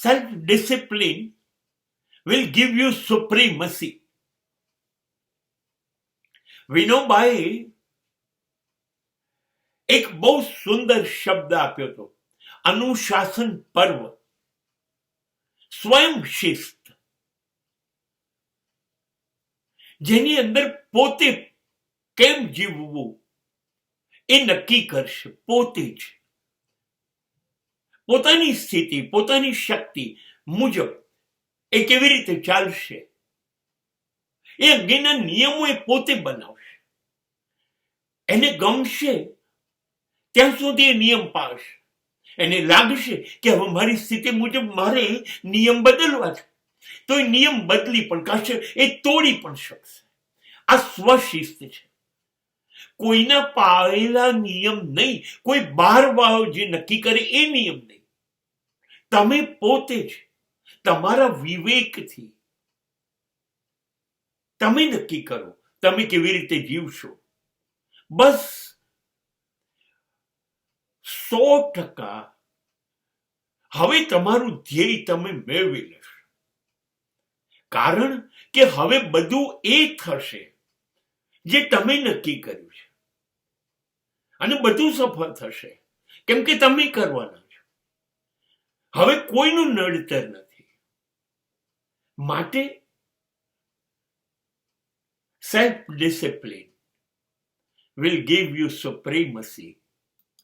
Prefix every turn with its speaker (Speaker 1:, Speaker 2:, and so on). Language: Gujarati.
Speaker 1: self-discipline will give you supremacy. વિનોબાએ એક બહુ સુંદર શબ્દ આપ્યો હતો, અનુશાસન પર્વ, સ્વયં શિસ્ત, જેની અંદર પોતે કેમ જીવવું એ નક્કી કરશે પોતે જ. પોતાની સ્થિતિ, પોતાની શક્તિ મુજબ એ કેવી રીતે ચાલશે એ અંગેના નિયમો એ પોતે બનાવશે. એને ગમશે ત્યાં સુધી એ નિયમ પાળશે. એને લાગશે કે હવે મારી સ્થિતિ મુજબ મારે નિયમ બદલવા છે, તો એ નિયમ બદલી પણ કાઢશે, એ તોડી પણ શકશે. આ સ્વશિસ્ત છે. કોઈના પાળેલા નિયમ નહીં, કોઈ બહાર વાળો જે નક્કી કરે એ નિયમ નહીં. તમે પોતે જ તમારા વિવેકથી તમે નક્કી કરો તમે કેવી રીતે જીવશો. બસ 100% હવે તમારું ધ્યેય તમે મેળવી લેશો. કારણ કે હવે બધું એ થશે જે તમે નક્કી કર્યું છે, અને બધું સફળ થશે કેમ કે તમે કરવાના છો. હવે કોઈનું નડતર નથી. માટે self-discipline will give you supremacy.